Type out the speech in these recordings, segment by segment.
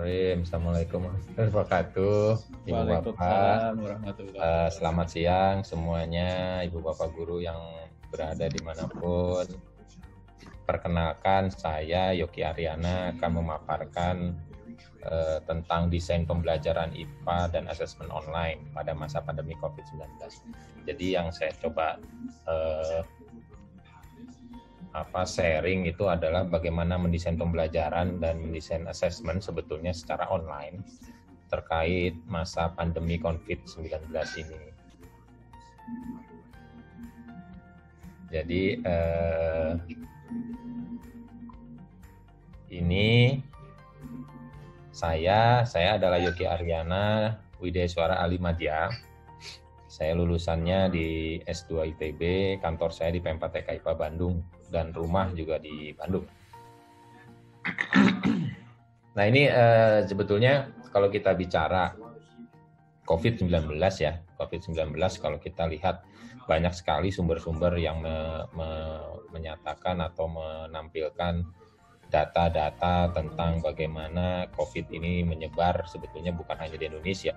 Bismillahirrahmanirrahim. Assalamualaikum warahmatullahi wabarakatuh. Ibu Bapak, Waalaikumsalam warahmatullahi wabarakatuh. selamat siang semuanya, Ibu Bapak guru yang berada dimanapun. Perkenalkan, saya Yogi Aryana akan memaparkan tentang desain pembelajaran IPA dan asesmen online pada masa pandemi COVID-19. Jadi yang saya coba sharing itu adalah bagaimana mendesain pembelajaran dan mendesain assessment sebetulnya secara online terkait masa pandemi COVID-19 ini. Jadi ini saya adalah Yogi Aryana Widyaswara Alimadya. Saya lulusannya di S2 ITB, kantor saya di Pempat IPA Bandung, dan rumah juga di Bandung. Nah ini sebetulnya kalau kita bicara COVID-19 ya, COVID-19 kalau kita lihat banyak sekali sumber-sumber yang menyatakan atau menampilkan data-data tentang bagaimana COVID ini menyebar sebetulnya bukan hanya di Indonesia.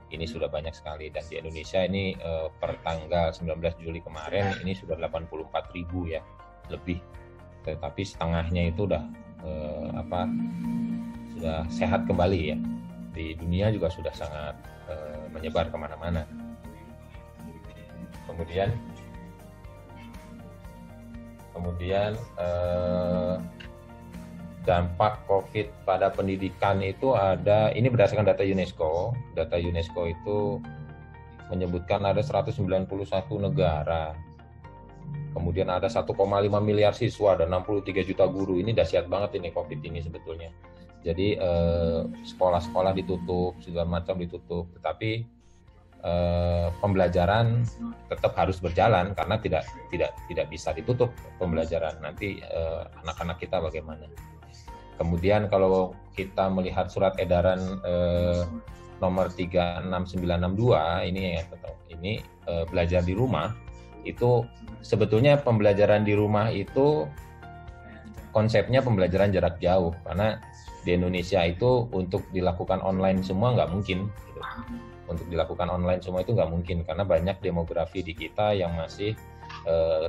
Ini sudah banyak sekali, dan di Indonesia ini per tanggal 19 Juli kemarin ini sudah 84.000 ya lebih, tetapi setengahnya itu sudah sehat kembali ya. Di dunia juga sudah sangat menyebar kemana-mana. Kemudian dampak COVID pada pendidikan itu ada, ini berdasarkan data UNESCO. Data UNESCO itu menyebutkan ada 191 negara. Kemudian ada 1,5 miliar siswa dan 63 juta guru. Ini dahsyat banget ini COVID ini sebetulnya. Jadi sekolah-sekolah ditutup, segala macam ditutup, tetapi pembelajaran tetap harus berjalan karena tidak bisa ditutup pembelajaran. Nanti anak-anak kita bagaimana? Kemudian kalau kita melihat surat edaran nomor 36962 ini belajar di rumah, itu sebetulnya pembelajaran di rumah itu konsepnya pembelajaran jarak jauh, karena di Indonesia itu untuk dilakukan online semua nggak mungkin gitu. Untuk dilakukan online semua itu nggak mungkin karena banyak demografi di kita yang masih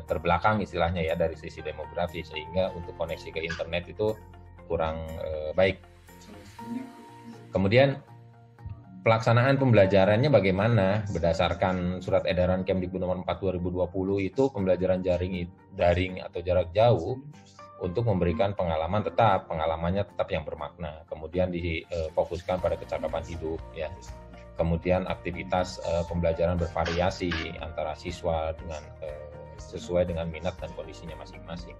terbelakang istilahnya ya dari sisi demografi, sehingga untuk koneksi ke internet itu kurang baik. Kemudian pelaksanaan pembelajarannya bagaimana? Berdasarkan surat edaran Kemdikbud nomor 4 2020 itu pembelajaran daring atau jarak jauh untuk memberikan pengalamannya tetap yang bermakna. Kemudian difokuskan pada kecakapan hidup ya. Kemudian aktivitas pembelajaran bervariasi antara siswa dengan sesuai dengan minat dan kondisinya masing-masing.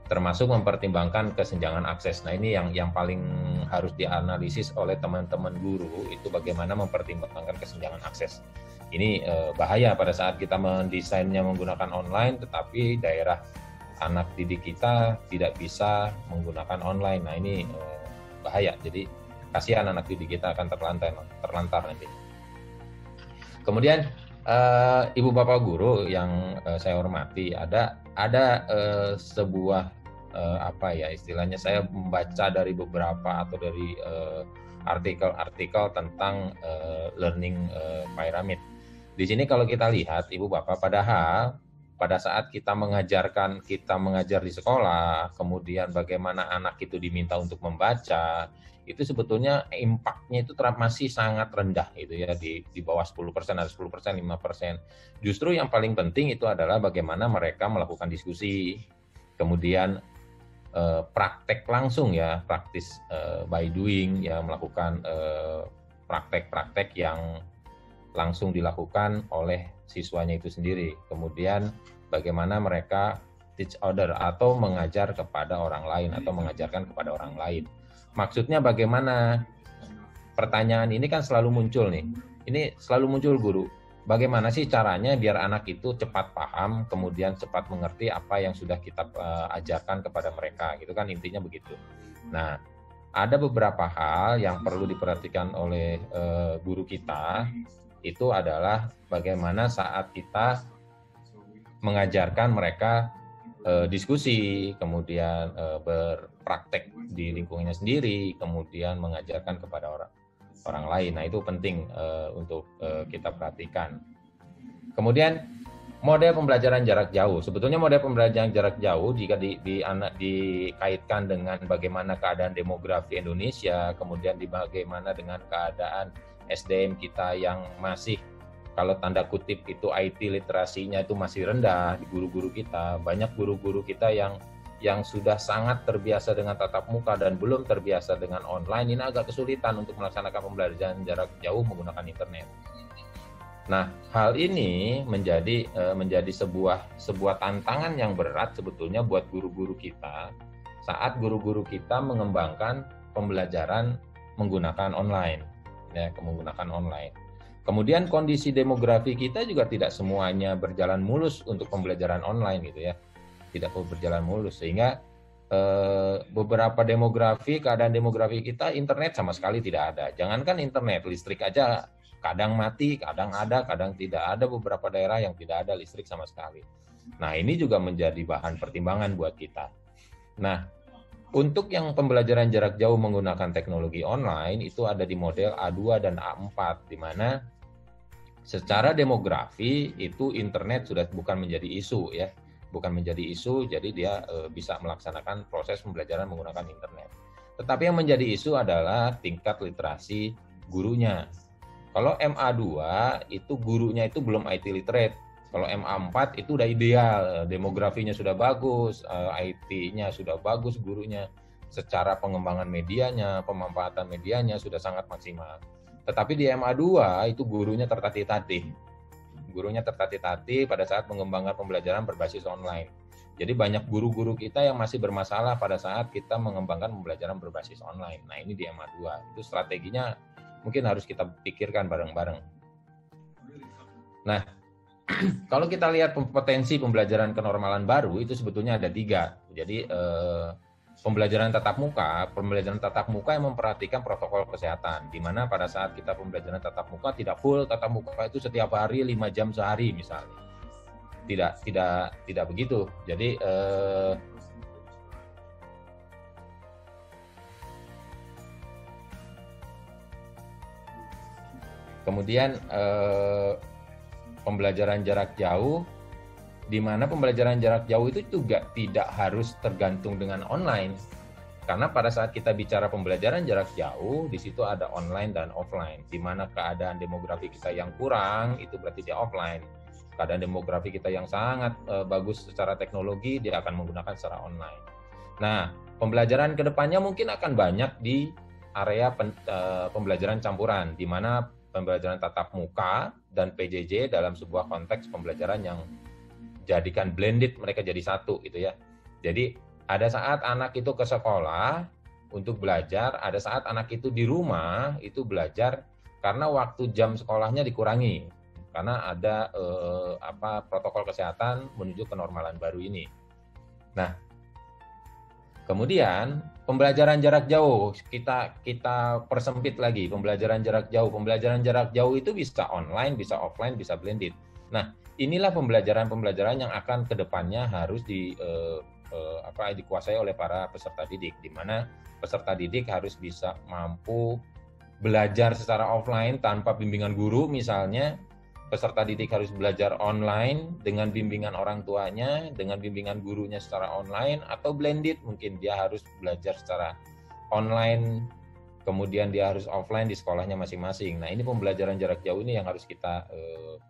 Termasuk mempertimbangkan kesenjangan akses. Nah ini yang paling harus dianalisis oleh teman-teman guru, itu bagaimana mempertimbangkan kesenjangan akses. Ini bahaya pada saat kita mendesainnya menggunakan online, tetapi daerah anak didik kita tidak bisa menggunakan online. Nah ini bahaya, jadi kasihan anak didik kita akan terlantar nanti. Kemudian Ibu Bapak guru yang saya hormati, ada sebuah istilahnya, saya membaca dari beberapa atau dari artikel-artikel tentang learning pyramid. Di sini kalau kita lihat Ibu Bapak, padahal pada saat kita mengajar di sekolah, kemudian bagaimana anak itu diminta untuk membaca, itu sebetulnya impact-nya itu masih sangat rendah gitu ya, di bawah 10%, ada 10%, 5%. Justru yang paling penting itu adalah bagaimana mereka melakukan diskusi, kemudian praktek langsung ya, praktis by doing ya, melakukan praktek-praktek yang langsung dilakukan oleh siswanya itu sendiri. Kemudian bagaimana mereka teach other atau mengajar kepada orang lain atau mengajarkan kepada orang lain. Maksudnya bagaimana? Pertanyaan ini kan selalu muncul nih. Ini selalu muncul guru. Bagaimana sih caranya biar anak itu cepat paham, kemudian cepat mengerti apa yang sudah kita ajarkan kepada mereka, gitu kan, intinya begitu. Nah, ada beberapa hal yang perlu diperhatikan oleh guru kita, itu adalah bagaimana saat kita mengajarkan mereka diskusi, kemudian berpraktek di lingkungannya sendiri, kemudian mengajarkan kepada orang lain. Nah, itu penting untuk kita perhatikan. Kemudian model pembelajaran jarak jauh. Sebetulnya model pembelajaran jarak jauh jika dikaitkan dengan bagaimana keadaan demografi Indonesia, kemudian bagaimana dengan keadaan SDM kita yang masih, kalau tanda kutip itu IT literasinya itu masih rendah di guru-guru kita. Banyak guru-guru kita yang sudah sangat terbiasa dengan tatap muka dan belum terbiasa dengan online, ini agak kesulitan untuk melaksanakan pembelajaran jarak jauh menggunakan internet. Nah, hal ini menjadi sebuah tantangan yang berat sebetulnya buat guru-guru kita saat guru-guru kita mengembangkan pembelajaran menggunakan online, ya, menggunakan online. Kemudian kondisi demografi kita juga tidak semuanya berjalan mulus untuk pembelajaran online gitu ya, tidak berjalan mulus, sehingga beberapa keadaan demografi kita internet sama sekali tidak ada. Jangankan internet, listrik aja kadang mati, kadang ada, kadang tidak ada. Beberapa daerah yang tidak ada listrik sama sekali. Nah, ini juga menjadi bahan pertimbangan buat kita. Nah, untuk yang pembelajaran jarak jauh menggunakan teknologi online itu ada di model A2 dan A4, di mana secara demografi itu internet sudah bukan menjadi isu ya, bukan menjadi isu, jadi dia bisa melaksanakan proses pembelajaran menggunakan internet. Tetapi yang menjadi isu adalah tingkat literasi gurunya. Kalau MA2 itu gurunya itu belum IT literate. Kalau MA4 itu udah ideal, demografinya sudah bagus, IT-nya sudah bagus gurunya, secara pengembangan medianya, pemanfaatan medianya sudah sangat maksimal. Tetapi di MA2 itu gurunya tertatih-tatih. Gurunya tertatih-tatih pada saat mengembangkan pembelajaran berbasis online. Jadi banyak guru-guru kita yang masih bermasalah pada saat kita mengembangkan pembelajaran berbasis online. Nah, ini di MA2. Itu strateginya mungkin harus kita pikirkan bareng-bareng. Nah, kalau kita lihat potensi pembelajaran kenormalan baru itu sebetulnya ada 3. Jadi pembelajaran tatap muka yang memperhatikan protokol kesehatan, di mana pada saat kita pembelajaran tatap muka tidak full tatap muka itu setiap hari 5 jam sehari misalnya. Tidak begitu. Jadi kemudian pembelajaran jarak jauh, di mana pembelajaran jarak jauh itu juga tidak harus tergantung dengan online. Karena pada saat kita bicara pembelajaran jarak jauh, di situ ada online dan offline. Di mana keadaan demografi kita yang kurang, itu berarti dia offline. Keadaan demografi kita yang sangat bagus secara teknologi, dia akan menggunakan secara online. Nah, pembelajaran kedepannya mungkin akan banyak di area pembelajaran campuran, di mana pembelajaran tatap muka dan PJJ dalam sebuah konteks pembelajaran yang jadikan blended, mereka jadi satu gitu ya. Jadi ada saat anak itu ke sekolah untuk belajar, ada saat anak itu di rumah itu belajar karena waktu jam sekolahnya dikurangi karena ada protokol kesehatan menuju kenormalan baru ini. Nah, kemudian pembelajaran jarak jauh kita persempit lagi. Pembelajaran jarak jauh itu bisa online, bisa offline, bisa blended. Nah, inilah pembelajaran yang akan kedepannya harus dikuasai oleh para peserta didik, di mana peserta didik harus bisa mampu belajar secara offline tanpa bimbingan guru misalnya. Peserta didik harus belajar online dengan bimbingan orang tuanya, dengan bimbingan gurunya secara online, atau blended, mungkin dia harus belajar secara online, kemudian dia harus offline di sekolahnya masing-masing. Nah, ini pembelajaran jarak jauh ini yang harus kita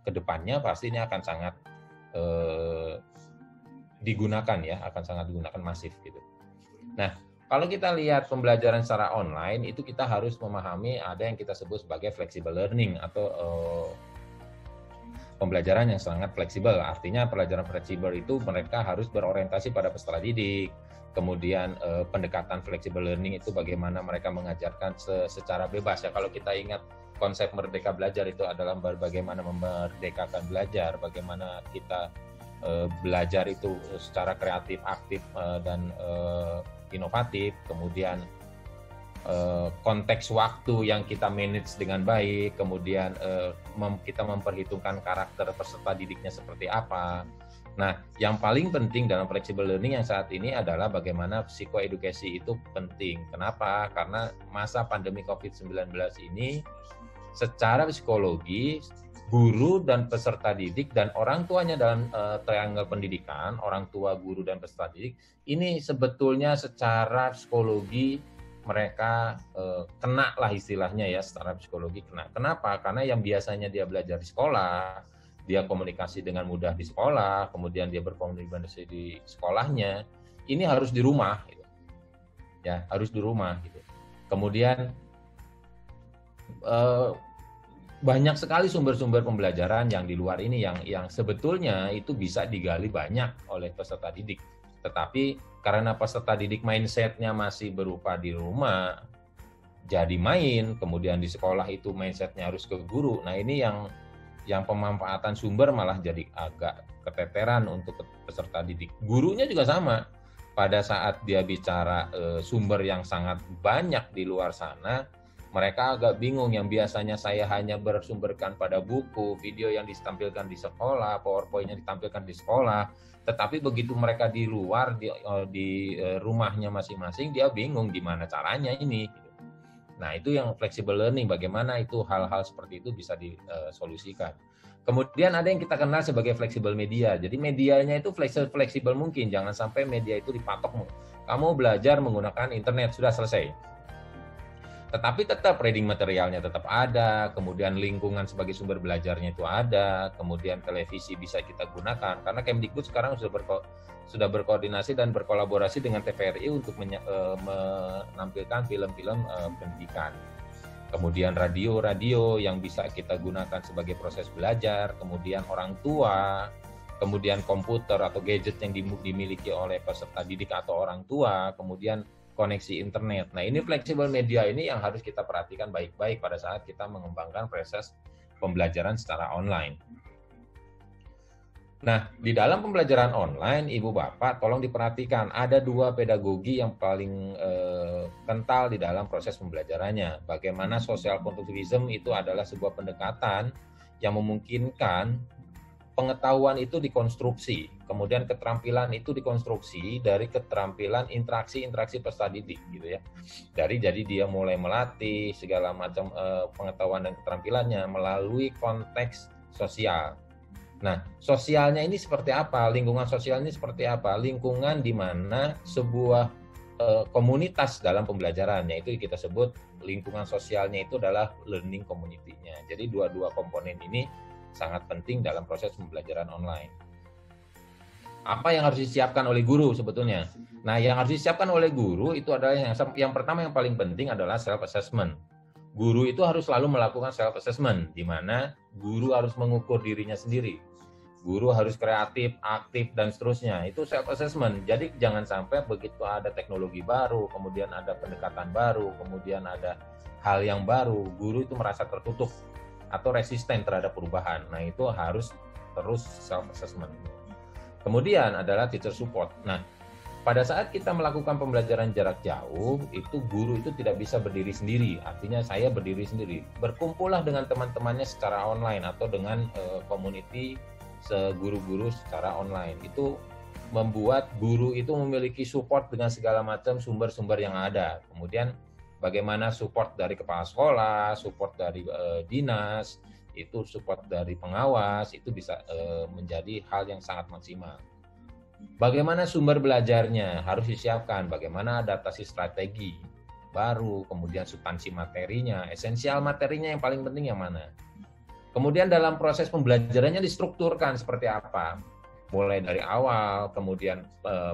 kedepannya pastinya akan sangat digunakan ya, akan sangat digunakan masif gitu. Nah, kalau kita lihat pembelajaran secara online itu kita harus memahami ada yang kita sebut sebagai flexible learning atau pembelajaran yang sangat fleksibel. Artinya pelajaran fleksibel itu mereka harus berorientasi pada peserta didik. Kemudian pendekatan flexible learning itu bagaimana mereka mengajarkan secara bebas ya. Kalau kita ingat konsep merdeka belajar itu adalah bagaimana memerdekakan belajar, bagaimana kita belajar itu secara kreatif, aktif dan inovatif. Kemudian konteks waktu yang kita manage dengan baik, kemudian kita memperhitungkan karakter peserta didiknya seperti apa, Nah, yang paling penting dalam flexible learning yang saat ini adalah bagaimana psikoedukasi itu penting. Kenapa? Karena masa pandemi COVID-19 ini secara psikologi, guru dan peserta didik dan orang tuanya dalam triangle pendidikan, orang tua, guru, dan peserta didik, ini sebetulnya secara psikologi mereka kena lah istilahnya ya, secara psikologi kena. Kenapa? Karena yang biasanya dia belajar di sekolah, dia komunikasi dengan mudah di sekolah, kemudian dia berkomunikasi di sekolahnya, ini harus di rumah, gitu. Ya, harus di rumah, gitu. Kemudian banyak sekali sumber-sumber pembelajaran yang di luar ini yang sebetulnya itu bisa digali banyak oleh peserta didik. Tetapi karena peserta didik mindset-nya masih berupa di rumah, jadi main, kemudian di sekolah itu mindset-nya harus ke guru. Nah, ini yang pemanfaatan sumber malah jadi agak keteteran untuk peserta didik. Gurunya juga sama. Pada saat dia bicara sumber yang sangat banyak di luar sana, mereka agak bingung. Yang biasanya saya hanya bersumberkan pada buku, video yang ditampilkan di sekolah, PowerPoint yang ditampilkan di sekolah, tetapi begitu mereka di luar, di rumahnya masing-masing, dia bingung gimana caranya ini. Nah, itu yang flexible learning, bagaimana itu hal-hal seperti itu bisa disolusikan. Kemudian ada yang kita kenal sebagai flexible media. Jadi medianya itu fleksibel mungkin, jangan sampai media itu dipatok. Kamu belajar menggunakan internet, sudah selesai. Tetapi tetap reading materialnya tetap ada, kemudian lingkungan sebagai sumber belajarnya itu ada, kemudian televisi bisa kita gunakan, karena Kemdikbud sekarang sudah berkoordinasi dan berkolaborasi dengan TVRI untuk menampilkan film-film pendidikan. Kemudian radio yang bisa kita gunakan sebagai proses belajar, kemudian orang tua, kemudian komputer atau gadget yang dimiliki oleh peserta didik atau orang tua, kemudian koneksi internet. Nah, ini fleksibel media ini yang harus kita perhatikan baik-baik pada saat kita mengembangkan proses pembelajaran secara online. Nah, di dalam pembelajaran online, Ibu Bapak tolong diperhatikan, ada dua pedagogi yang paling kental di dalam proses pembelajarannya. Bagaimana social constructivism itu adalah sebuah pendekatan yang memungkinkan pengetahuan itu dikonstruksi, kemudian keterampilan itu dikonstruksi dari keterampilan interaksi peserta didik, gitu ya. Jadi dia mulai melatih segala macam pengetahuan dan keterampilannya melalui konteks sosial. Nah, sosialnya ini seperti apa? Lingkungan sosial ini seperti apa? Lingkungan di mana sebuah komunitas dalam pembelajarannya itu kita sebut lingkungan sosialnya itu adalah learning community-nya. Jadi dua komponen ini sangat penting dalam proses pembelajaran online. Apa yang harus disiapkan oleh guru sebetulnya? Nah, yang harus disiapkan oleh guru itu adalah yang pertama, yang paling penting adalah self-assessment. Guru itu harus selalu melakukan self-assessment, di mana guru harus mengukur dirinya sendiri. Guru harus kreatif, aktif, dan seterusnya. Itu self-assessment. Jadi jangan sampai begitu ada teknologi baru, kemudian ada pendekatan baru, kemudian ada hal yang baru, guru itu merasa tertutup atau resisten terhadap perubahan. Nah, itu harus terus self-assessment. Kemudian adalah teacher support. Nah, pada saat kita melakukan pembelajaran jarak jauh, itu guru itu tidak bisa berdiri sendiri. Artinya saya berdiri sendiri. Berkumpullah dengan teman-temannya secara online atau dengan community guru-guru secara online. Itu membuat guru itu memiliki support dengan segala macam sumber-sumber yang ada. Kemudian bagaimana support dari kepala sekolah, support dari dinas, itu support dari pengawas, itu bisa menjadi hal yang sangat maksimal. Bagaimana sumber belajarnya harus disiapkan, bagaimana adaptasi strategi baru, kemudian substansi materinya, esensial materinya yang paling penting yang mana. Kemudian dalam proses pembelajarannya distrukturkan seperti apa. Mulai dari awal, kemudian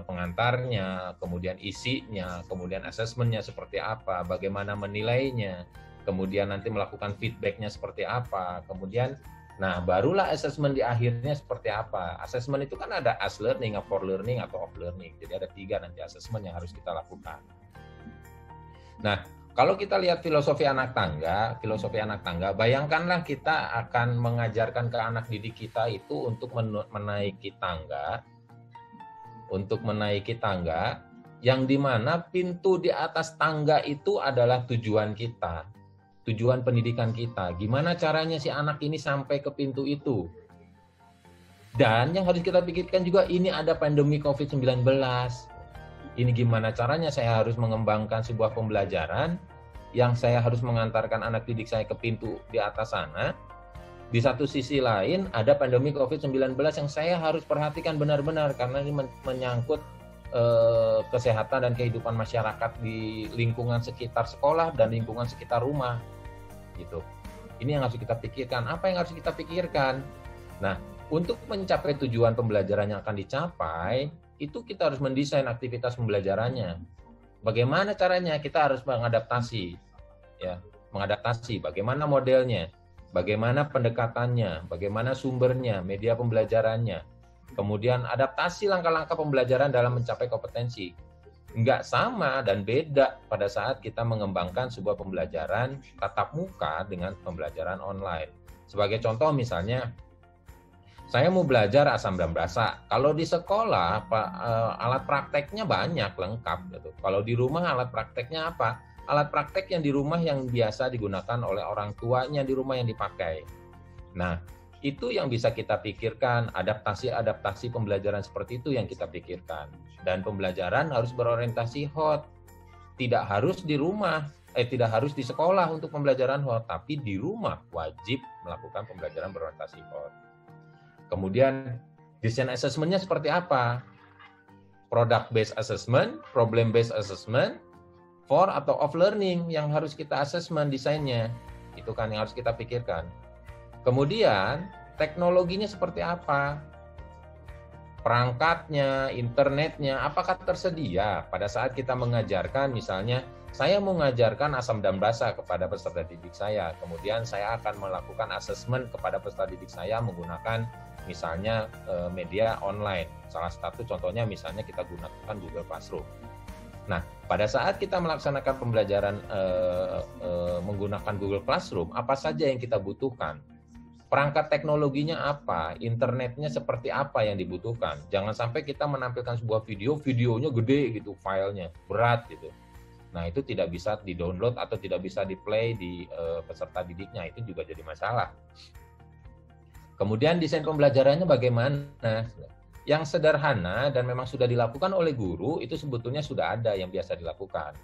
pengantarnya, kemudian isinya, kemudian asesmennya seperti apa, bagaimana menilainya, kemudian nanti melakukan feedbacknya seperti apa, kemudian, nah barulah asesmen di akhirnya seperti apa. Asesmen itu kan ada as learning, for learning, atau off learning. Jadi ada 3 nanti asesmen yang harus kita lakukan. Nah, kalau kita lihat filosofi anak tangga, bayangkanlah kita akan mengajarkan ke anak didik kita itu untuk menaiki tangga, yang dimana pintu di atas tangga itu adalah tujuan kita, tujuan pendidikan kita. Gimana caranya si anak ini sampai ke pintu itu? Dan yang harus kita pikirkan juga, ini ada pandemi COVID-19. Ini gimana caranya saya harus mengembangkan sebuah pembelajaran yang saya harus mengantarkan anak didik saya ke pintu di atas sana. Di satu sisi lain ada pandemi COVID-19 yang saya harus perhatikan benar-benar karena ini menyangkut kesehatan dan kehidupan masyarakat di lingkungan sekitar sekolah dan lingkungan sekitar rumah. Gitu. Ini yang harus kita pikirkan. Apa yang harus kita pikirkan? Nah, untuk mencapai tujuan pembelajaran yang akan dicapai, itu kita harus mendesain aktivitas pembelajarannya. Bagaimana caranya? Kita harus mengadaptasi, ya, mengadaptasi. Bagaimana modelnya? Bagaimana pendekatannya, bagaimana sumbernya, media pembelajarannya, kemudian adaptasi langkah-langkah pembelajaran dalam mencapai kompetensi. Nggak sama dan beda pada saat kita mengembangkan sebuah pembelajaran tatap muka dengan pembelajaran online. Sebagai contoh misalnya, saya mau belajar asam dan basa. Kalau di sekolah, alat prakteknya banyak, lengkap. Gitu. Kalau di rumah alat prakteknya apa? Alat praktek yang di rumah yang biasa digunakan oleh orang tuanya di rumah yang dipakai. Nah, itu yang bisa kita pikirkan, adaptasi pembelajaran seperti itu yang kita pikirkan. Dan pembelajaran harus berorientasi hot. Tidak harus di rumah, tidak harus di sekolah untuk pembelajaran hot, tapi di rumah wajib melakukan pembelajaran berorientasi hot. Kemudian, desain assessment-nya seperti apa? Product based assessment, problem based assessment, for atau off learning yang harus kita assessment desainnya. Itu kan yang harus kita pikirkan. Kemudian teknologinya seperti apa? Perangkatnya, internetnya, apakah tersedia pada saat kita mengajarkan? Misalnya, saya mau mengajarkan asam dan basa kepada peserta didik saya. Kemudian saya akan melakukan assessment kepada peserta didik saya menggunakan misalnya media online. Salah satu contohnya misalnya kita gunakan Google Classroom. Nah, pada saat kita melaksanakan pembelajaran menggunakan Google Classroom, apa saja yang kita butuhkan? Perangkat teknologinya apa? Internetnya seperti apa yang dibutuhkan? Jangan sampai kita menampilkan sebuah videonya gede gitu, filenya berat gitu. Nah, itu tidak bisa di-download atau tidak bisa di-play di peserta didiknya, itu juga jadi masalah. Kemudian desain pembelajarannya bagaimana? Yang sederhana dan memang sudah dilakukan oleh guru itu sebetulnya sudah ada yang biasa dilakukan.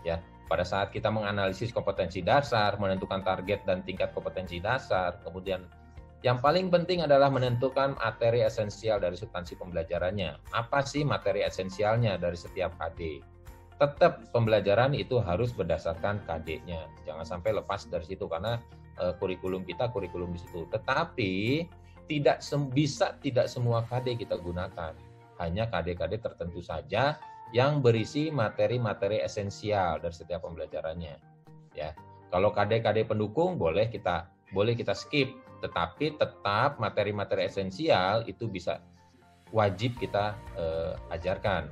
Ya, pada saat kita menganalisis kompetensi dasar, menentukan target dan tingkat kompetensi dasar, kemudian yang paling penting adalah menentukan materi esensial dari substansi pembelajarannya. Apa sih materi esensialnya dari setiap KD? Tetap pembelajaran itu harus berdasarkan KD-nya. Jangan sampai lepas dari situ karena kurikulum kita kurikulum di situ. Tetapi tidak semua KD kita gunakan. Hanya KD-KD tertentu saja yang berisi materi-materi esensial dari setiap pembelajarannya. Ya, kalau KD-KD pendukung boleh kita skip, tetapi tetap materi-materi esensial itu wajib kita ajarkan.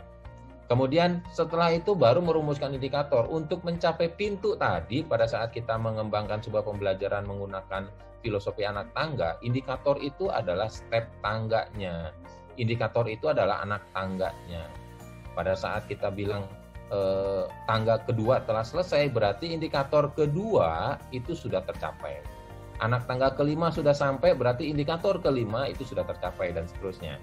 Kemudian setelah itu baru merumuskan indikator untuk mencapai pintu tadi. Pada saat kita mengembangkan sebuah pembelajaran menggunakan filosofi anak tangga, indikator itu adalah step tangganya. Indikator itu adalah anak tangganya. Pada saat kita bilang tangga kedua telah selesai, berarti indikator kedua itu sudah tercapai. Anak tangga kelima sudah sampai, berarti indikator kelima itu sudah tercapai, dan seterusnya.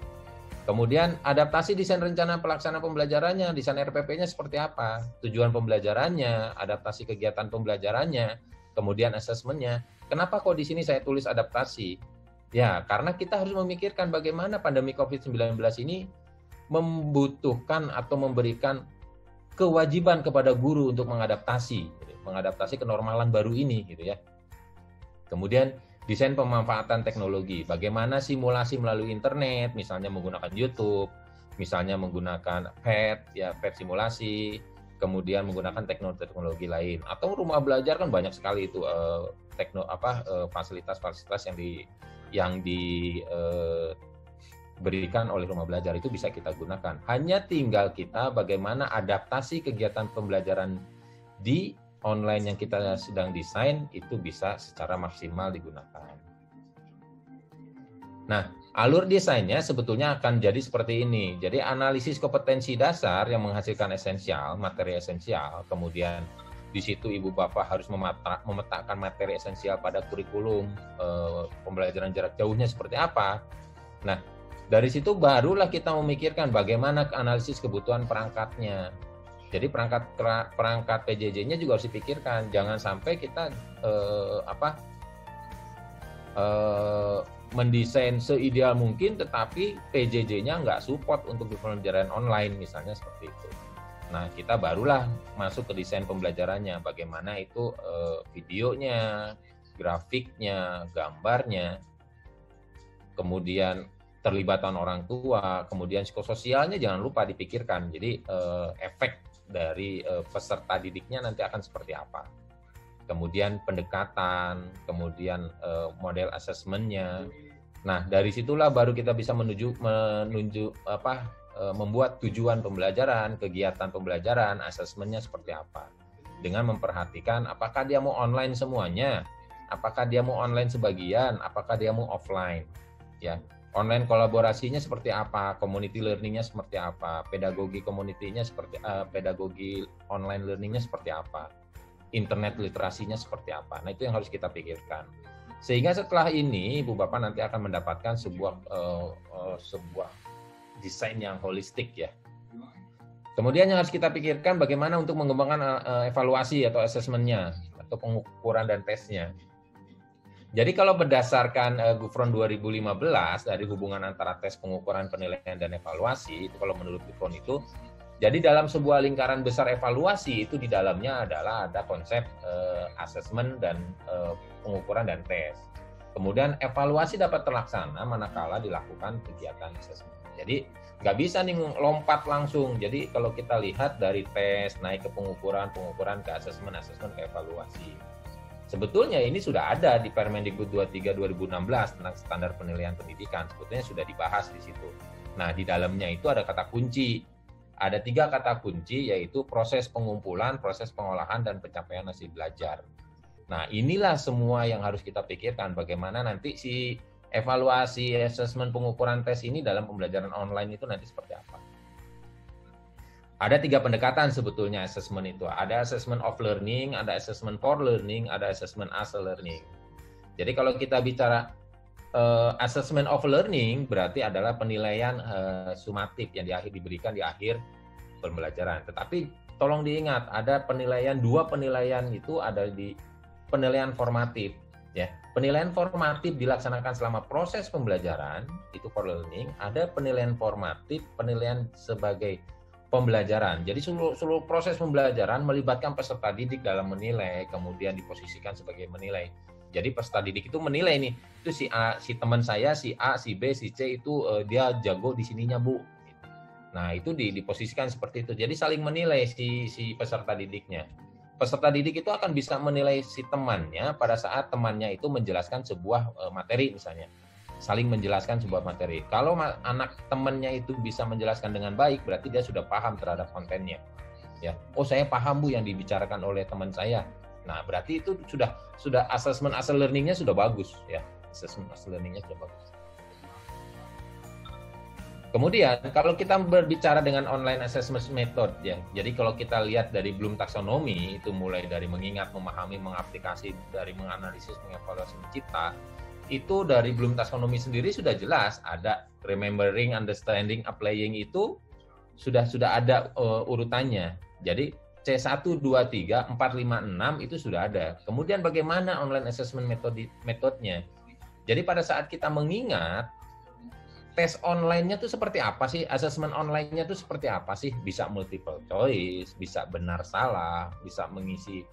Kemudian adaptasi desain rencana pelaksanaan pembelajarannya, desain RPP-nya seperti apa, tujuan pembelajarannya, adaptasi kegiatan pembelajarannya, kemudian asesmennya. Kenapa kok di sini saya tulis adaptasi? Ya, karena kita harus memikirkan bagaimana pandemi COVID-19 ini membutuhkan atau memberikan kewajiban kepada guru untuk mengadaptasi kenormalan baru ini, gitu ya. Kemudian desain pemanfaatan teknologi, bagaimana simulasi melalui internet, misalnya menggunakan YouTube, misalnya menggunakan PET simulasi, kemudian menggunakan teknologi lain, atau rumah belajar kan banyak sekali itu fasilitas-fasilitas yang diberikan oleh rumah belajar itu bisa kita gunakan. Hanya tinggal kita bagaimana adaptasi kegiatan pembelajaran di online yang kita sedang desain itu bisa secara maksimal digunakan. Nah, alur desainnya sebetulnya akan jadi seperti ini. Jadi analisis kompetensi dasar yang menghasilkan esensial, materi esensial, kemudian di situ ibu bapak harus memetakan materi esensial pada kurikulum pembelajaran jarak jauhnya seperti apa. Nah, Dari situ barulah kita memikirkan bagaimana analisis kebutuhan perangkatnya. Jadi perangkat PJJ-nya juga harus dipikirkan. Jangan sampai kita mendesain seideal mungkin, tetapi PJJ-nya nggak support untuk pembelajaran online, misalnya seperti itu. Nah, kita barulah masuk ke desain pembelajarannya. Bagaimana itu videonya, grafiknya, gambarnya, kemudian terlibatan orang tua, kemudian psikososialnya jangan lupa dipikirkan. Jadi efek dari peserta didiknya nanti akan seperti apa. Kemudian pendekatan, kemudian model asesmennya. Nah, dari situlah baru kita bisa membuat tujuan pembelajaran, kegiatan pembelajaran, asesmennya seperti apa. Dengan memperhatikan apakah dia mau online semuanya, apakah dia mau online sebagian, apakah dia mau offline. Ya, online kolaborasinya seperti apa, community learningnya seperti apa, pedagogi community-nya seperti pedagogi online learningnya seperti apa, internet literasinya seperti apa. Nah, itu yang harus kita pikirkan. Sehingga setelah ini Ibu Bapak nanti akan mendapatkan sebuah desain yang holistik ya. Kemudian yang harus kita pikirkan bagaimana untuk mengembangkan evaluasi atau asesmennya atau pengukuran dan tesnya. Jadi kalau berdasarkan Gufron 2015 dari hubungan antara tes, pengukuran, penilaian, dan evaluasi, itu kalau menurut Gufron itu, jadi dalam sebuah lingkaran besar evaluasi itu di dalamnya adalah ada konsep asesmen dan pengukuran dan tes. Kemudian evaluasi dapat terlaksana manakala dilakukan kegiatan asesmen. Jadi nggak bisa nih lompat langsung. Jadi kalau kita lihat dari tes naik ke pengukuran, pengukuran ke asesmen, asesmen ke evaluasi. Sebetulnya ini sudah ada di Permendikbud 23 2016 tentang standar penilaian pendidikan. Sebetulnya sudah dibahas di situ. Nah, di dalamnya itu ada kata kunci. Ada 3 kata kunci, yaitu proses pengumpulan, proses pengolahan, dan pencapaian hasil belajar. Nah, inilah semua yang harus kita pikirkan. Bagaimana nanti si evaluasi, asesmen, pengukuran, tes ini dalam pembelajaran online itu nanti seperti apa. Ada 3 pendekatan sebetulnya assessment itu. Ada assessment of learning, ada assessment for learning, ada assessment as a learning. Jadi kalau kita bicara assessment of learning berarti adalah penilaian sumatif yang diberikan di akhir pembelajaran. Tetapi tolong diingat, ada penilaian, 2 penilaian itu ada di penilaian formatif. Ya, penilaian formatif dilaksanakan selama proses pembelajaran, itu for learning. Ada penilaian formatif, penilaian sebagai pembelajaran. Jadi seluruh proses pembelajaran melibatkan peserta didik dalam menilai, kemudian diposisikan sebagai menilai. Jadi peserta didik itu menilai nih, itu si A, si teman saya, si A, si B, si C itu dia jago di sininya Bu. Nah itu diposisikan seperti itu. Jadi saling menilai si peserta didiknya. Peserta didik itu akan bisa menilai si temannya pada saat temannya itu menjelaskan sebuah materi misalnya. Saling menjelaskan sebuah materi. Kalau anak temannya itu bisa menjelaskan dengan baik, berarti dia sudah paham terhadap kontennya. Ya, oh saya paham Bu yang dibicarakan oleh teman saya. Nah, berarti itu sudah assessment as a learning-nya sudah bagus ya. Assessment as a learning-nya sudah bagus. Kemudian kalau kita berbicara dengan online assessment method ya. Jadi kalau kita lihat dari Bloom taxonomy itu mulai dari mengingat, memahami, mengaplikasi, dari menganalisis, mengevaluasi, mencipta. Itu dari Bloom taxonomy sendiri sudah jelas ada remembering, understanding, applying itu sudah ada urutannya. Jadi C1, 2, 3, 4, 5, 6 itu sudah ada. Kemudian bagaimana online assessment metodenya? Jadi pada saat kita mengingat tes online-nya itu seperti apa sih? Assessment online-nya itu seperti apa sih? Bisa multiple choice, bisa benar salah, bisa mengisi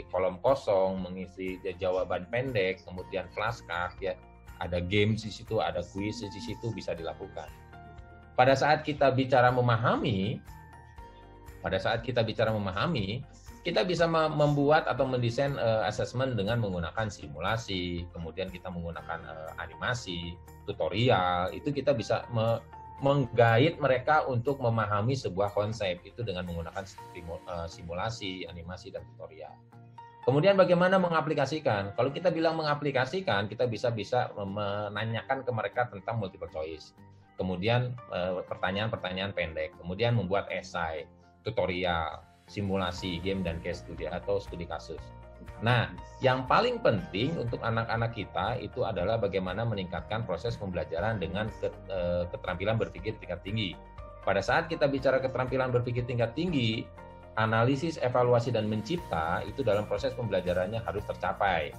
kolom kosong, mengisi jawaban pendek, kemudian flashcard ya, ada games di situ, ada quiz di situ bisa dilakukan. Pada saat kita bicara memahami, kita bisa membuat atau mendesain assessment dengan menggunakan simulasi, kemudian kita menggunakan animasi, tutorial, itu kita bisa menggait mereka untuk memahami sebuah konsep itu dengan menggunakan simulasi, animasi, dan tutorial. Kemudian bagaimana mengaplikasikan? Kalau kita bilang mengaplikasikan, kita bisa menanyakan ke mereka tentang multiple choice. Kemudian pertanyaan-pertanyaan pendek. Kemudian membuat esai, tutorial, simulasi, game, dan case study atau studi kasus. Nah, yang paling penting untuk anak-anak kita itu adalah bagaimana meningkatkan proses pembelajaran dengan keterampilan berpikir tingkat tinggi. Pada saat kita bicara keterampilan berpikir tingkat tinggi, analisis, evaluasi, dan mencipta itu dalam proses pembelajarannya harus tercapai.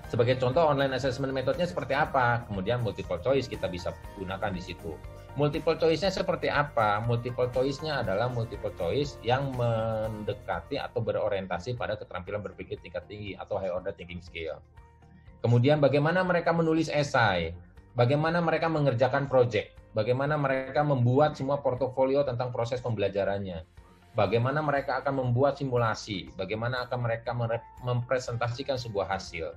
Sebagai contoh, online assessment metodenya seperti apa? Kemudian multiple choice kita bisa gunakan di situ. Multiple choice-nya seperti apa? Multiple choice-nya adalah multiple choice yang mendekati atau berorientasi pada keterampilan berpikir tingkat tinggi atau high order thinking skill. Kemudian bagaimana mereka menulis esai, bagaimana mereka mengerjakan project, bagaimana mereka membuat semua portofolio tentang proses pembelajarannya, bagaimana mereka akan membuat simulasi, bagaimana akan mereka mempresentasikan sebuah hasil,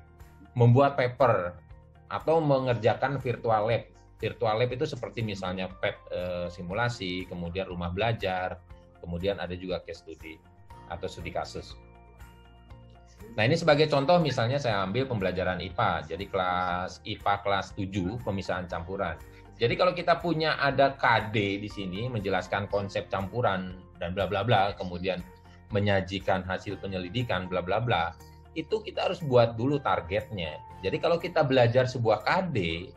membuat paper, atau mengerjakan virtual lab. Virtual lab itu seperti misalnya PET simulasi, kemudian rumah belajar, kemudian ada juga case study atau studi kasus. Nah, ini sebagai contoh misalnya saya ambil pembelajaran IPA. Jadi kelas IPA kelas 7 pemisahan campuran. Jadi kalau kita punya ada KD di sini menjelaskan konsep campuran dan bla bla bla, kemudian menyajikan hasil penyelidikan bla bla bla, itu kita harus buat dulu targetnya. Jadi kalau kita belajar sebuah KD,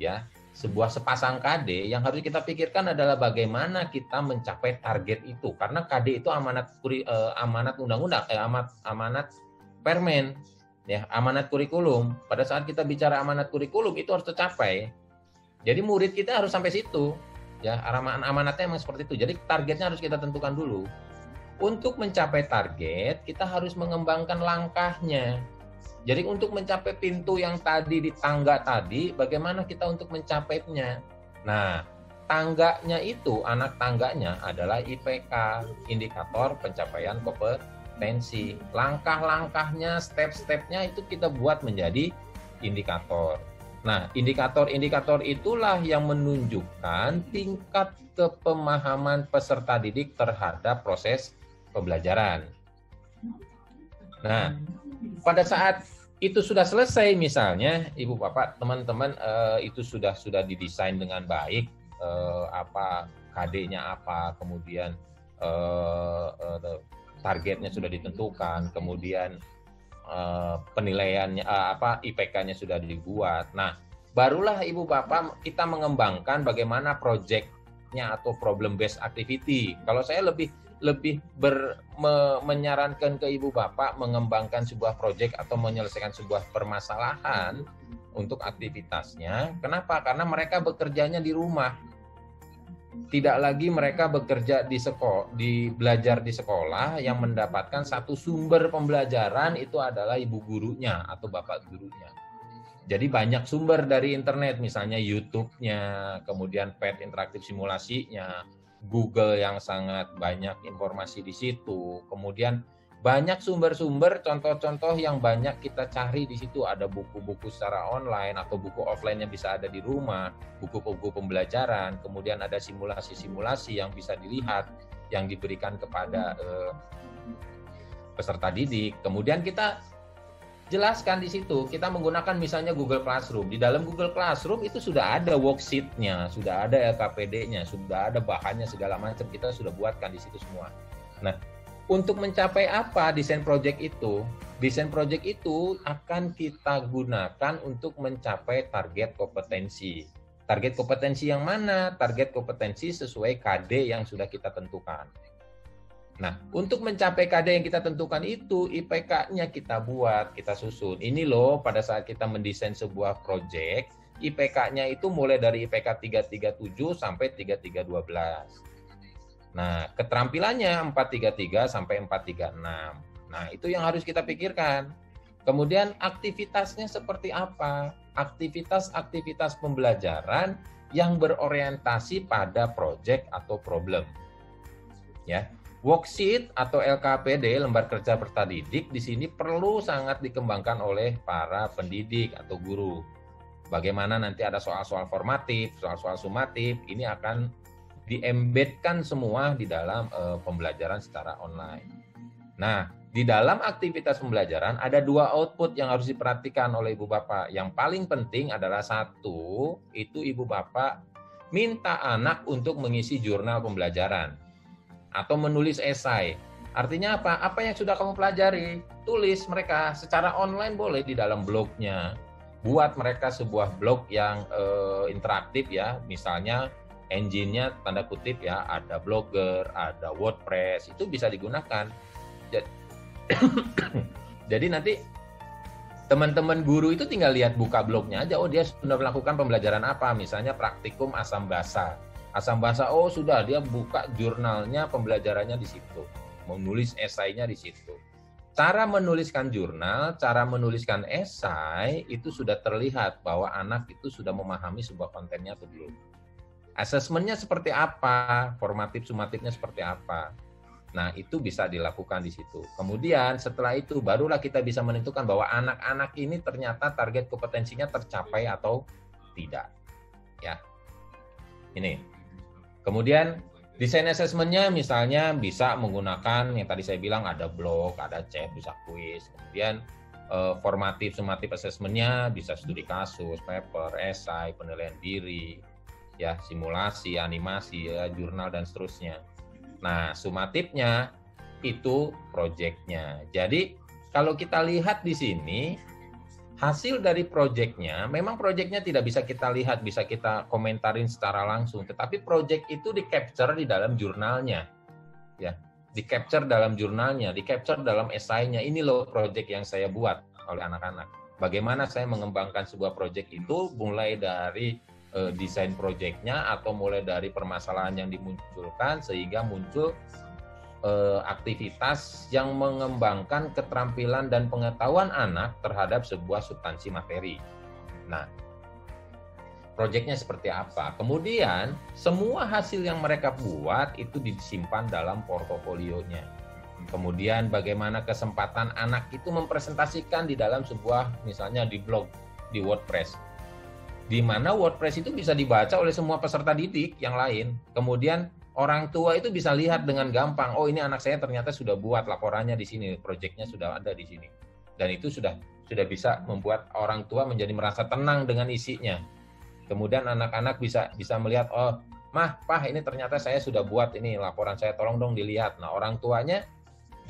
ya, sebuah sepasang KD, yang harus kita pikirkan adalah bagaimana kita mencapai target itu. Karena KD itu amanat undang-undang, amanat permen, ya, amanat kurikulum. Pada saat kita bicara amanat kurikulum itu harus tercapai. Jadi murid kita harus sampai situ, ya, amanatnya memang seperti itu. Jadi targetnya harus kita tentukan dulu. Untuk mencapai target, kita harus mengembangkan langkahnya. Jadi untuk mencapai pintu yang tadi di tangga tadi, bagaimana kita untuk mencapainya? Nah, tangganya itu, anak tangganya adalah IPK, indikator pencapaian kompetensi. Langkah-langkahnya, step-stepnya itu kita buat menjadi indikator. Nah, indikator-indikator itulah yang menunjukkan tingkat kepemahaman peserta didik terhadap proses pembelajaran. Nah, pada saat itu sudah selesai, misalnya Ibu Bapak, teman-teman, itu sudah didesain dengan baik, KD-nya apa, kemudian targetnya sudah ditentukan, kemudian penilaiannya IPK-nya sudah dibuat. Nah, barulah Ibu Bapak kita mengembangkan bagaimana project-nya atau problem based activity. Kalau saya lebih menyarankan ke Ibu Bapak mengembangkan sebuah proyek atau menyelesaikan sebuah permasalahan untuk aktivitasnya. Kenapa? Karena mereka bekerjanya di rumah. Tidak lagi mereka bekerja di sekolah, belajar di sekolah yang mendapatkan satu sumber pembelajaran itu adalah ibu gurunya atau bapak gurunya. Jadi banyak sumber dari internet, misalnya YouTube-nya, kemudian PET interaktif simulasinya, Google yang sangat banyak informasi di situ, kemudian banyak sumber-sumber, contoh-contoh yang banyak kita cari di situ. Ada buku-buku secara online atau buku offline yang bisa ada di rumah, buku-buku pembelajaran, kemudian ada simulasi-simulasi yang bisa dilihat, yang diberikan kepada peserta didik. Kemudian kita jelaskan di situ, kita menggunakan misalnya Google Classroom. Di dalam Google Classroom itu sudah ada worksheet-nya, sudah ada LKPD-nya, sudah ada bahannya segala macam, kita sudah buatkan di situ semua. Nah, untuk mencapai apa desain project itu? Desain project itu akan kita gunakan untuk mencapai target kompetensi. Target kompetensi yang mana? Target kompetensi sesuai KD yang sudah kita tentukan. Nah, untuk mencapai KD yang kita tentukan itu, IPK-nya kita buat, kita susun. Ini loh, pada saat kita mendesain sebuah project, IPK-nya itu mulai dari IPK 337 sampai 3312. Nah, keterampilannya 433 sampai 436. Nah, itu yang harus kita pikirkan. Kemudian aktivitasnya seperti apa? Aktivitas-aktivitas pembelajaran yang berorientasi pada project atau problem. Ya. Worksheet atau LKPD, lembar kerja peserta didik, di sini perlu sangat dikembangkan oleh para pendidik atau guru. Bagaimana nanti ada soal-soal formatif, soal-soal sumatif, ini akan di-embedkan semua di dalam pembelajaran secara online. Nah, di dalam aktivitas pembelajaran ada dua output yang harus diperhatikan oleh Ibu Bapak. Yang paling penting adalah satu, itu Ibu Bapak minta anak untuk mengisi jurnal pembelajaran atau menulis esai. Artinya apa? Apa yang sudah kamu pelajari, tulis mereka secara online boleh di dalam blognya. Buat mereka sebuah blog yang interaktif ya, misalnya engine-nya tanda kutip ya, ada Blogger, ada WordPress, itu bisa digunakan. Jadi nanti teman-teman guru itu tinggal lihat buka blognya aja, oh dia sudah melakukan pembelajaran apa, misalnya praktikum asam basa. Asam basa, oh sudah dia buka jurnalnya, pembelajarannya di situ. Menulis esainya di situ. Cara menuliskan jurnal, cara menuliskan esai itu sudah terlihat bahwa anak itu sudah memahami sebuah kontennya atau belum. Asesmennya seperti apa, formatif sumatifnya seperti apa. Nah, itu bisa dilakukan di situ. Kemudian setelah itu barulah kita bisa menentukan bahwa anak-anak ini ternyata target kompetensinya tercapai atau tidak. Ya. Ini. Kemudian desain assessment-nya misalnya bisa menggunakan yang tadi saya bilang ada blog, ada chat, bisa kuis. Kemudian formatif sumatif assessment-nya bisa studi kasus, paper, esai, penilaian diri, ya, simulasi, animasi, ya, jurnal dan seterusnya. Nah, sumatifnya itu proyeknya. Jadi, kalau kita lihat di sini, hasil dari proyeknya, memang proyeknya tidak bisa kita lihat, bisa kita komentarin secara langsung, tetapi proyek itu di-capture di dalam jurnalnya. Ya, di-capture dalam jurnalnya, di-capture dalam esainya. Ini loh proyek yang saya buat oleh anak-anak. Bagaimana saya mengembangkan sebuah proyek itu, mulai dari desain proyeknya atau mulai dari permasalahan yang dimunculkan sehingga muncul aktivitas yang mengembangkan keterampilan dan pengetahuan anak terhadap sebuah substansi materi. Nah, proyeknya seperti apa? Kemudian semua hasil yang mereka buat itu disimpan dalam portofolionya. Kemudian bagaimana kesempatan anak itu mempresentasikan di dalam sebuah, misalnya di blog, di WordPress, di mana WordPress itu bisa dibaca oleh semua peserta didik yang lain. Kemudian orang tua itu bisa lihat dengan gampang, oh ini anak saya ternyata sudah buat laporannya di sini, proyeknya sudah ada di sini. Dan itu sudah bisa membuat orang tua menjadi merasa tenang dengan isinya. Kemudian anak-anak bisa melihat, oh mah, pah, ini ternyata saya sudah buat ini laporan saya, tolong dong dilihat. Nah, orang tuanya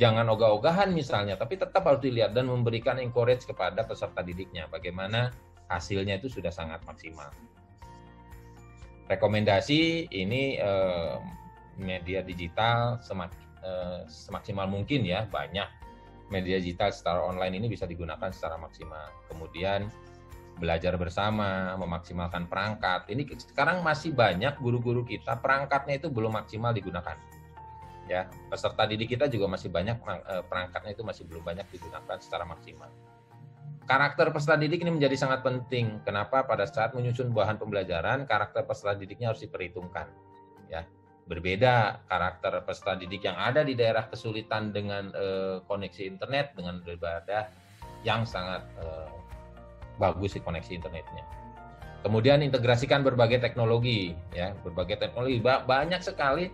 jangan ogah-ogahan misalnya, tapi tetap harus dilihat dan memberikan encourage kepada peserta didiknya. Bagaimana hasilnya itu sudah sangat maksimal. Rekomendasi ini media digital semaksimal mungkin ya, banyak media digital secara online ini bisa digunakan secara maksimal. Kemudian belajar bersama, memaksimalkan perangkat. Ini sekarang masih banyak guru-guru kita perangkatnya itu belum maksimal digunakan. Ya, peserta didik kita juga masih banyak perangkatnya itu masih belum banyak digunakan secara maksimal. Karakter peserta didik ini menjadi sangat penting. Kenapa? Pada saat menyusun bahan pembelajaran, karakter peserta didiknya harus diperhitungkan. Ya, berbeda karakter peserta didik yang ada di daerah kesulitan dengan koneksi internet dengan daripada yang sangat bagus di koneksi internetnya. Kemudian integrasikan berbagai teknologi, ya, berbagai teknologi. Banyak sekali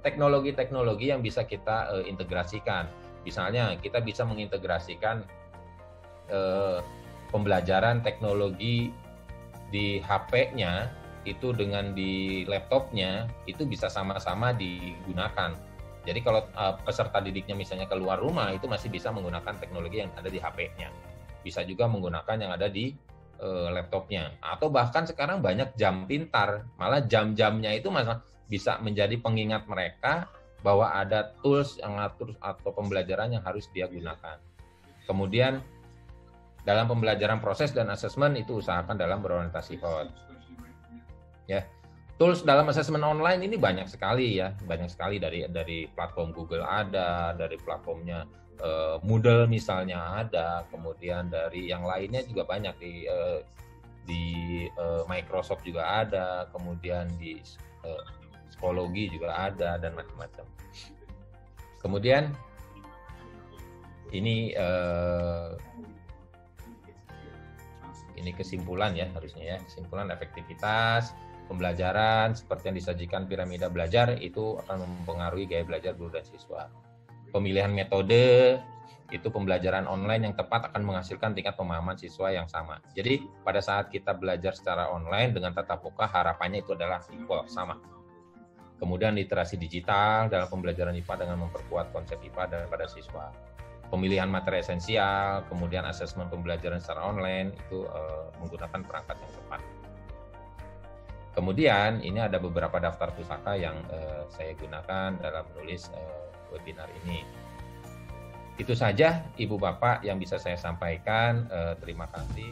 teknologi-teknologi yang bisa kita integrasikan. Misalnya kita bisa mengintegrasikan pembelajaran teknologi di HP-nya itu dengan di laptopnya itu bisa sama-sama digunakan. Jadi kalau peserta didiknya misalnya keluar rumah itu masih bisa menggunakan teknologi yang ada di HP-nya. Bisa juga menggunakan yang ada di laptopnya. Atau bahkan sekarang banyak jam pintar, malah jam-jamnya itu malah bisa menjadi pengingat mereka bahwa ada tools yang ngatur atau pembelajaran yang harus dia gunakan. Kemudian dalam pembelajaran proses dan asesmen itu usahakan dalam berorientasi hot. Ya, tools dalam asesmen online ini banyak sekali ya, banyak sekali dari platform Google ada, dari platformnya Moodle misalnya ada, kemudian dari yang lainnya juga banyak di Microsoft juga ada, kemudian di psikologi juga ada dan macam-macam. Kemudian ini kesimpulan ya harusnya ya, kesimpulan efektivitas pembelajaran seperti yang disajikan piramida belajar itu akan mempengaruhi gaya belajar guru dan siswa. Pemilihan metode itu pembelajaran online yang tepat akan menghasilkan tingkat pemahaman siswa yang sama. Jadi pada saat kita belajar secara online dengan tatap muka harapannya itu adalah equal, sama. Kemudian literasi digital dalam pembelajaran IPA dengan memperkuat konsep IPA pada siswa. Pemilihan materi esensial, kemudian asesmen pembelajaran secara online itu menggunakan perangkat yang tepat. Kemudian ini ada beberapa daftar pusaka yang saya gunakan dalam menulis webinar ini. Itu saja Ibu Bapak yang bisa saya sampaikan. Terima kasih.